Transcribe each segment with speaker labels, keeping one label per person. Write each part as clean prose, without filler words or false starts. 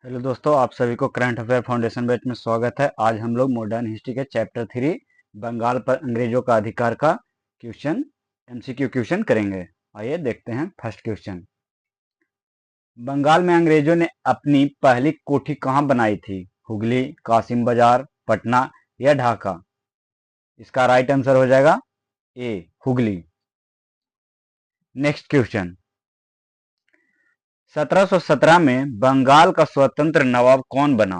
Speaker 1: Hello दोस्तों, आप सभी को करंट अफेयर फाउंडेशन बैच में स्वागत है। आज हम लोग मॉडर्न हिस्ट्री के चैप्टर 3 बंगाल पर अंग्रेजों का अधिकार का क्वेश्चन एमसीक्यू क्वेश्चन करेंगे। आइए देखते हैं फर्स्ट क्वेश्चन। बंगाल में अंग्रेजों ने अपनी पहली कोठी कहाँ बनाई थी? हुगली, कासिम बाजार, पटना या ढाका? इसका राइट आंसर हो जाएगा ए, हुगली। Next question. 1717 में बंगाल का स्वतंत्र नवाब कौन बना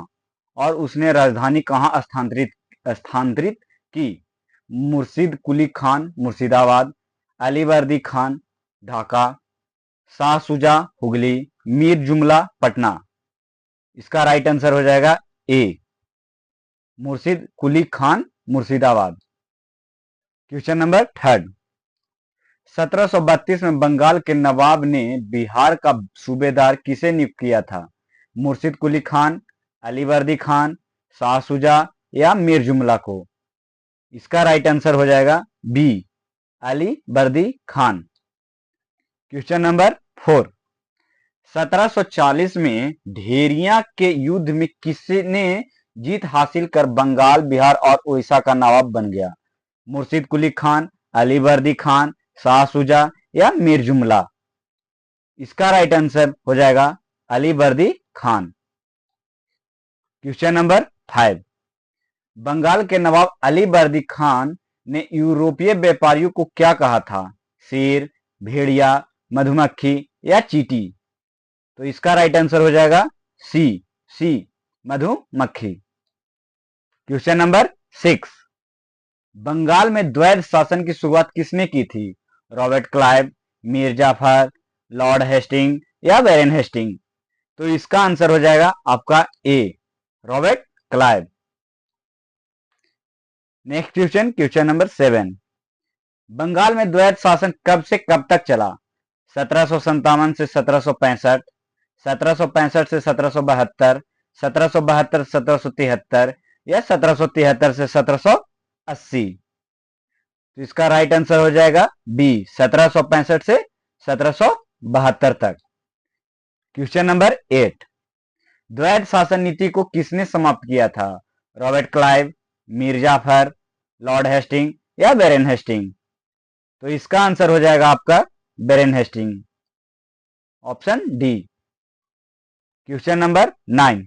Speaker 1: और उसने राजधानी कहाँ स्थानांतरित की? मुर्शिद कुली खान मुर्शिदाबाद, अलीवर्दी खान ढाका, शाह सुजा हुगली, मीर जुमला पटना? इसका राइट आंसर हो जाएगा A, Murshid Quli Khan Murshidabad. Question number third. 1732 में बंगाल के नवाब ने बिहार का सूबेदार किसे नियुक्त किया था? मुर्शिद कुली खान, अलीवर्दी खान, शाह सुजा या मीर जुमला को? इसका राइट आंसर हो जाएगा B, Ali Vardi Khan. Question number 4। 1740 में ढेरिया के युद्ध में किसने जीत हासिल कर बंगाल, बिहार और उड़ीसा का नवाब बन गया? मुर्शिद कुली खान, अली बर्दी खान, शाह सुजा या मीर जुमला? इसका राइट आंसर हो जाएगा अली बर्दी खान। Question number 5। बंगाल के नवाब अली बर्दी खान ने यूरोपीय व्यापारियों को क्या कहा था? शेर, भेड़िया, मधुमक्खी या चींटी? तो इसका राइट आंसर हो जाएगा सी, मधुमक्खी। Question number 6। बंगाल में द्वैध शासन की शुरुआत किसने की थी? Robert Clive, Mir Jafar, Lord Hasting या बैरन हेस्टिंग? तो इसका आंसर हो जाएगा आपका A, Robert Clive. Next question, question number 7। Bengal में द्वैध शासन कब से कब तक चला? 1757 से 1765, 1765 से 1772, 1772 से 1773 या 1773 से 1780? तो इसका राइट आंसर हो जाएगा बी, 1765 से 1772 तक। Question number 8। द्वैध शासन नीति को किसने समाप्त किया था? Robert Clive, Mir Jafar, Lord Hasting या बैरन हेस्टिंग? तो इसका आंसर हो जाएगा आपका Baron Hastings, option D. Question number 9।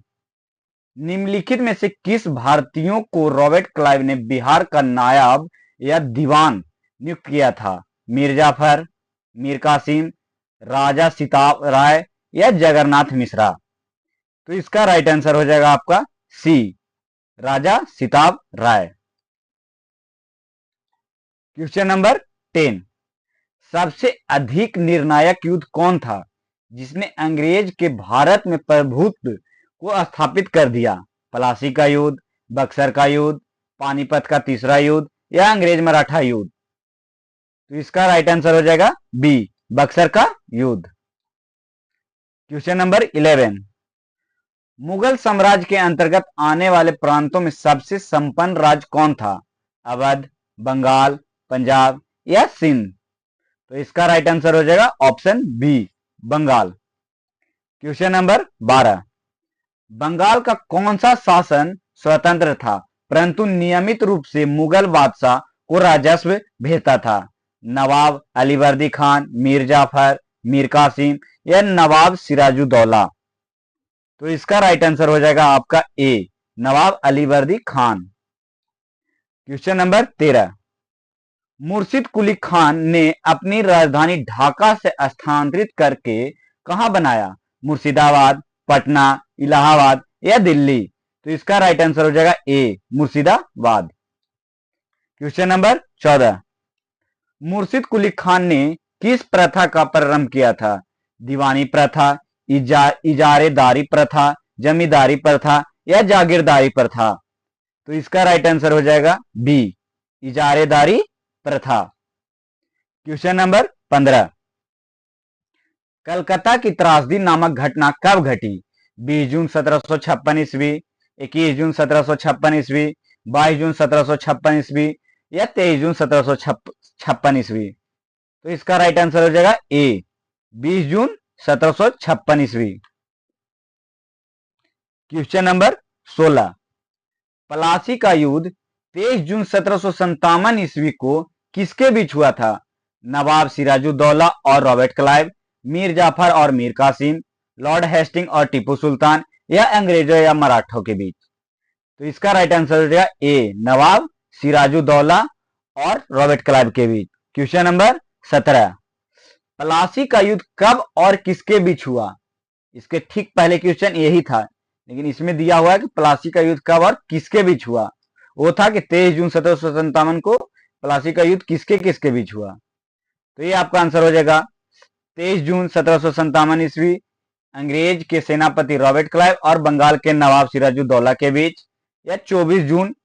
Speaker 1: निम्नलिखित में से किस भारतीयों को रॉबर्ट क्लाइव ने बिहार का नायब या दीवान नियुक्त किया था? मीर जाफर, मीर कासिम, राजा सिताब राय या जगन्नाथ मिश्रा? तो इसका राइट आंसर हो जाएगा आपका C, Raja Sitab Rai. Question number 10। सबसे अधिक निर्णायक युद्ध कौन था जिसने अंग्रेज के भारत में प्रभुत्व को स्थापित कर दिया? प्लासी का युद्ध, बक्सर का युद्ध, पानीपत का तीसरा युद्ध या अंग्रेज मराठा युद्ध? तो इसका राइट आंसर हो जाएगा बी, बक्सर का युद्ध। Question number 11। मुगल साम्राज्य के अंतर्गत आने वाले प्रांतों में सबसे संपन्न राज्य कौन था? अवध, बंगाल, पंजाब या सिंध? तो इसका राइट आंसर हो जाएगा option B, Bengal. Question number 12। Bengal का कौन सा शासन स्वतंत्र था परंतु नियमित रूप से मुगल बादशाह को राजस्व भेजता था? नवाब अलीवर्दी खान, मीर जाफर, मीर कासिम या नवाब सिराजुद्दौला? तो इसका राइट आंसर हो जाएगा आपका A, Nawab Alivardi Khan. Question number 13। Murshid Quli Khan ने अपनी राजधानी ढाका से स्थानांतरित करके कहां बनाया? मुर्शिदाबाद, पटना, इलाहाबाद या दिल्ली? तो इसका राइट आंसर हो जाएगा ए, मुर्शिदाबाद। Question number 14। मुर्शिद कुली खान ने किस प्रथा का प्रारंभ किया था? दीवानी प्रथा, इजारेदारी प्रथा, जमींदारी प्रथा या जागीरदारी प्रथा? तो इसका राइट आंसर हो जाएगा बी, इजारेदारी प्रथा। Question number 15। कलकत्ता की त्रासदी नामक घटना कब घटी? 20 जून 1756 ईस्वी, 21 जून 1756 ईस्वी, 22 जून 1756 ईस्वी या 23 जून 1756 ईस्वी? तो इसका राइट आंसर हो जाएगा ए, 20 जून 1756 ईस्वी। क्वेश्चन नंबर 16, प्लासी का युद्ध 23 जून 1757 ईस्वी को किसके बीच हुआ था? नवाब सिराजुद्दौला और रॉबर्ट क्लाइव, मीर जाफर और मीर कासिम, लॉर्ड हेस्टिंग और टीपू सुल्तान, या अंग्रेजों या मराठों के बीच? तो इसका राइट आंसर हो जाएगा ए, नवाब सिराजुद्दौला और रॉबर्ट क्लाइव के बीच। क्वेश्चन नंबर 17, प्लासी का युद्ध कब और किसके बीच हुआ? इसके ठीक पहले क्वेश्चन यही था, लेकिन इसमें दिया हुआ है कि प्लासी का युद्ध कब और किसके बीच हुआ। वो था कि 23 जून 1757 को प्लासी का युद्ध किसके किसके बीच हुआ। तो ये आपका आंसर हो जाएगा 23 जून 1757 ईस्वी अंग्रेज के सेनापति रॉबर्ट क्लाइव और बंगाल के नवाब सिराजुद्दौला के बीच, या 24 जून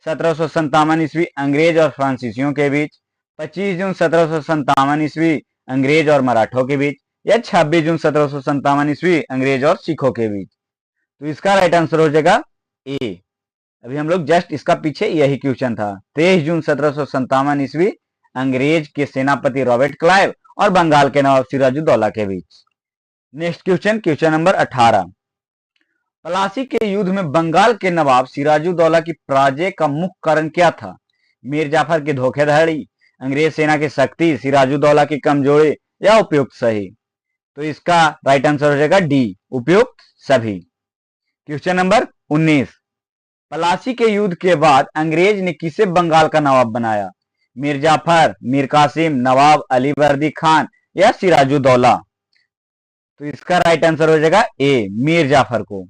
Speaker 1: 1757 ईस्वी अंग्रेज और फ्रांसीसियों के बीच, 25 जून 1757 ईस्वी अंग्रेज और मराठों के बीच, या 26 जून 1757 ईस्वी अंग्रेज और सिखों के बीच। तो इसका राइट आंसर हो जाएगा ए। अभी हम लोग जस्ट इसका पीछे यही क्वेश्चन था, 23 जून 1757 ईस्वी अंग्रेज के सेनापति रॉबर्ट क्लाइव और बंगाल के नवाब सिराजुद्दौला के बीच। Next question, question number 18, Plassey के युद्ध में बंगाल के नवाब सिराजुद्दौला की पराजय का मुख्य कारण क्या था? मीर जाफर की धोखाधड़ी, अंग्रेज सेना की शक्ति, सिराजुद्दौला की कमजोरी, या उपयुक्त सही? तो इसका राइट आंसर हो जाएगा डी, उपयुक्त सभी। क्वेश्चन नंबर 19, प्लासी के युद्ध के बाद अंग्रेज ने किसे बंगाल का नवाब बनाया? मीर जाफर, मीर कासिम, नवाब अली वर्दी खान, या सिराजुद्दौला? तो इसका राइट आंसर हो जाएगा ए, मीर जाफर को।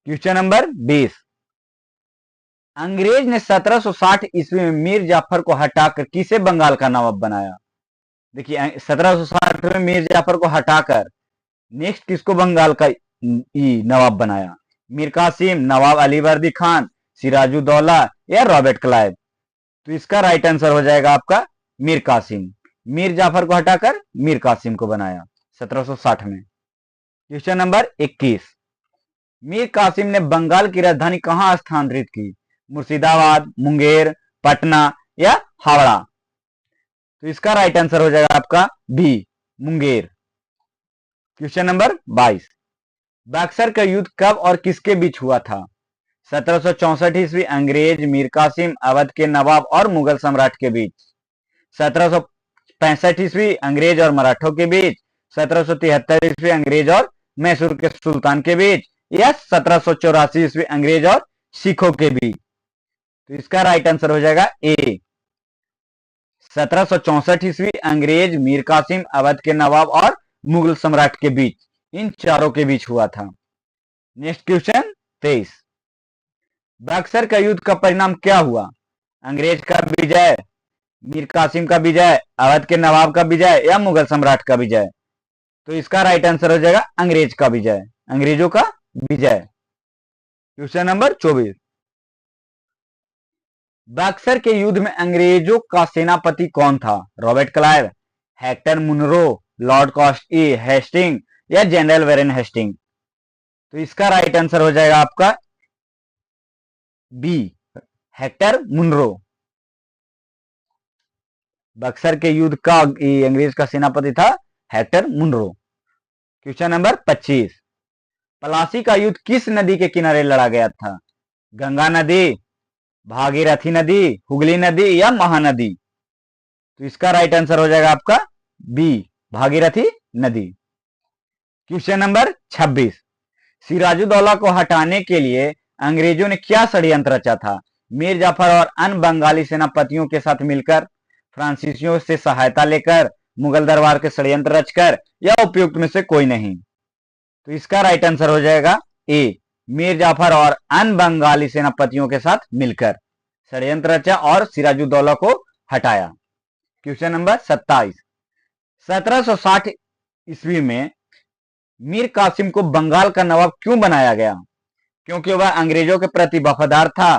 Speaker 1: क्वेश्चन नंबर 20, अंग्रेज ने 1760 ईस्वी में मीर जाफर को हटाकर किसे बंगाल का नवाब बनाया? देखिए 1760 में मीर जाफर को हटाकर नेक्स्ट किसको बंगाल का नवाब बनाया? मीर कासिम, नवाब अली वर्दी खान, सिराजुद्दौला, या रॉबर्ट क्लाइव? तो इसका राइट आंसर हो जाएगा आपका मीर कासिम। मीर जाफर को हटाकर मीर कासिम को बनाया 1760 में। क्वेश्चन नंबर 21, मीर कासिम ने बंगाल की राजधानी कहां स्थानांतरित की? मुर्शिदाबाद, मुंगेर, पटना, या हावड़ा? तो इसका राइट आंसर हो जाएगा आपका B, Munger. Question number 22, Buxar का युद्ध कब और किसके बीच हुआ था? 1764 ईस्वी अंग्रेज, मीर कासिम, अवध के नवाब और मुगल सम्राट के बीच, 1765 ईस्वी अंग्रेज और मराठों के बीच, 1773 ईस्वी अंग्रेज और मैसूर के सुल्तान के बीच, या 1784 ईस्वी अंग्रेज और सिखों के बीच? तो इसका राइट आंसर हो जाएगा ए, 1764 ईस्वी अंग्रेज, मीर कासिम, अवध के नवाब और मुगल सम्राट के बीच, इन चारों के बीच हुआ था। नेक्स्ट क्वेश्चन 23, बक्सर का युद्ध का परिणाम क्या हुआ? अंग्रेज का विजय, मीर कासिम का विजय, अवध के नवाब का विजय, या मुगल सम्राट का विजय? तो इसका राइट आंसर हो जाएगा अंग्रेज का विजय, अंग्रेजों का विजय। क्वेश्चन नंबर 24, बक्सर के युद्ध में अंग्रेजों का सेनापति कौन था? Robert Clive, Hector Munro, Lord Hasting, या जनरल वेरेन हेस्टिंग? तो इसका राइट आंसर हो जाएगा आपका बी, हेक्टर मुनरो। बक्सर के युद्ध का अंग्रेज का सेनापति था Hector Munro. Question number 25, Plassey का युद्ध किस नदी के किनारे लड़ा गया था? गंगा नदी, भागीरथी नदी, हुगली नदी, या महानदी? तो इसका राइट आंसर हो जाएगा आपका बी, भागीरथी नदी। क्वेश्चन नंबर 26, सिराजुद्दौला को हटाने के लिए अंग्रेजों ने क्या षड्यंत्र रचा था? मीर जाफर और अन्य बंगाली सेनापतियों के साथ मिलकर, फ्रांसीसियों से सहायता लेकर, मुगल दरबार के षड्यंत्र रचकर, या उपयुक्त में से कोई नहीं? तो इसका राइट आंसर हो जाएगा ए, मीर जाफर और अन्य बंगाली सेनापतियों के साथ मिलकर षड्यंत्र रचा और सिराजुद्दौला को हटाया। क्वेश्चन नंबर 27, 1760 ईस्वी में मीर कासिम को बंगाल का नवाब क्यों बनाया गया? क्योंकि वह अंग्रेजों के प्रति वफादार था,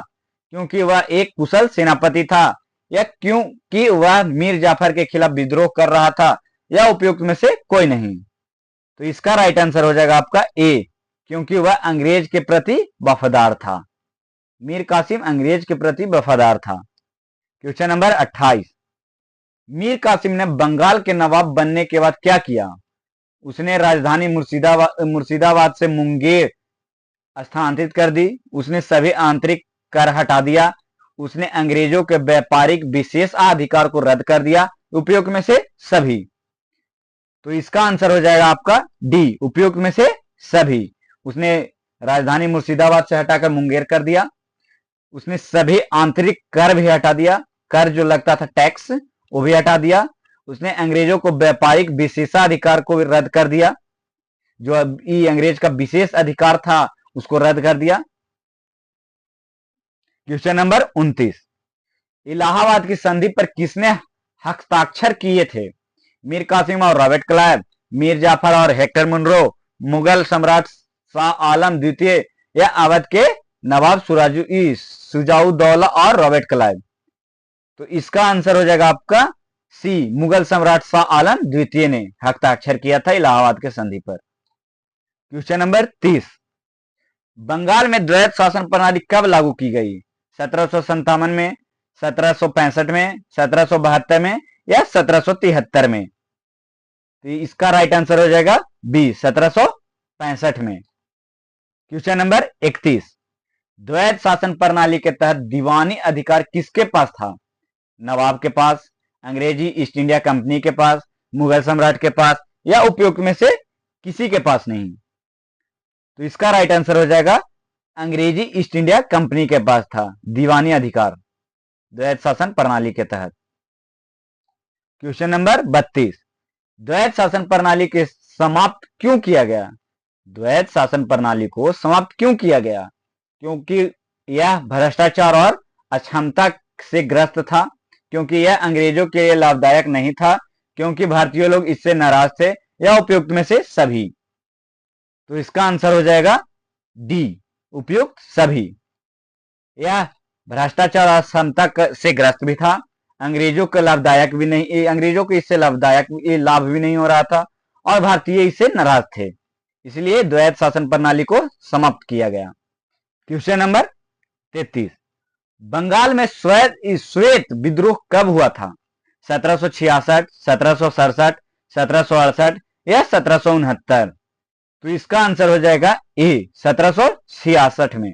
Speaker 1: क्योंकि वह एक कुशल सेनापति था, या क्योंकि वह मीर जाफर के खिलाफ विद्रोह कर रहा था, या उपयुक्त में से कोई नहीं? तो इसका राइट आंसर हो जाएगा आपका ए, क्योंकि वह अंग्रेज के प्रति वफादार था। मीर कासिम अंग्रेज के प्रति वफादार था। क्वेश्चन नंबर 28, मीर कासिम ने बंगाल के नवाब बनने के बाद क्या किया? उसने राजधानी मुर्शिदाबाद से मुंगेर स्थानांतरित कर दी, उसने सभी आंतरिक कर हटा दिया, उसने अंग्रेजों के व्यापारिक विशेषाधिकार को रद्द कर दिया। उपयुक्त में से सभी। तो इसका आंसर हो जाएगा आपका डी, उपयुक्त में से सभी। उसने राजधानी मुर्शिदाबाद से हटाकर मुंगेर कर दिया, उसने सभी आंतरिक कर भी हटा दिया, कर जो लगता था टैक्स वो भी हटा दिया, उसने अंग्रेजों को व्यापारिक विशेषाधिकार को भी रद्द कर दिया, जो अंग्रेज का विशेष अधिकार था उसको रद्द कर दिया। क्वेश्चन नंबर 29, इलाहाबाद की संधि पर किसने हस्ताक्षर किए थे? मीर कासिम और रॉबर्ट क्लाइव, मीर जाफर और हेक्टर मुनरो, मुगल सम्राट शाह आलम द्वितीय या अवध के नवाब शुजाउद्दौला और रॉबर्ट क्लाइव? तो इसका आंसर हो जाएगा आपका सी, मुगल सम्राट शाह आलम द्वितीय ने हस्ताक्षर किया था इलाहाबाद के संधि पर। क्वेश्चन नंबर 30, बंगाल में द्वैत शासन प्रणाली कब लागू की गई? 1757 में, 1765 में, 1772 में या 1773 में? तो इसका राइट आंसर हो जाएगा बी, 1765 में। क्वेश्चन नंबर 31, द्वैत शासन प्रणाली के तहत दीवानी अधिकार किसके पास था? नवाब के पास, अंग्रेजी ईस्ट इंडिया कंपनी के पास, मुगल सम्राट के पास या उपयुक्त में से किसी के पास नहीं? तो इसका राइट आंसर हो जाएगा अंग्रेजी ईस्ट इंडिया कंपनी के पास था दीवानी अधिकार द्वैत शासन प्रणाली के तहत। क्वेश्चन नंबर 32, द्वैत शासन प्रणाली के समाप्त क्यों किया गया? द्वैत शासन प्रणाली को समाप्त क्यों किया गया? क्योंकि यह भ्रष्टाचार और अक्षमता से ग्रस्त था, क्योंकि यह अंग्रेजों के लिए लाभदायक नहीं था, क्योंकि भारतीय लोग इससे नाराज थे या उपयुक्त में से सभी? तो इसका आंसर हो जाएगा डी, उपयुक्त सभी। यह भ्रष्टाचार और अक्षमता से ग्रस्त भी था, अंग्रेजों को लाभदायक भी नहीं, अंग्रेजों को इससे लाभदायक लाभ भी नहीं हो रहा था और भारतीय इससे नाराज थे, इसलिए द्वैत शासन प्रणाली को समाप्त किया गया। क्वेश्चन नंबर 33, बंगाल में श्वेत विद्रोह कब हुआ था? 1766, 1767, 1768 या 1769? तो इसका आंसर हो जाएगा ए, 1766 में।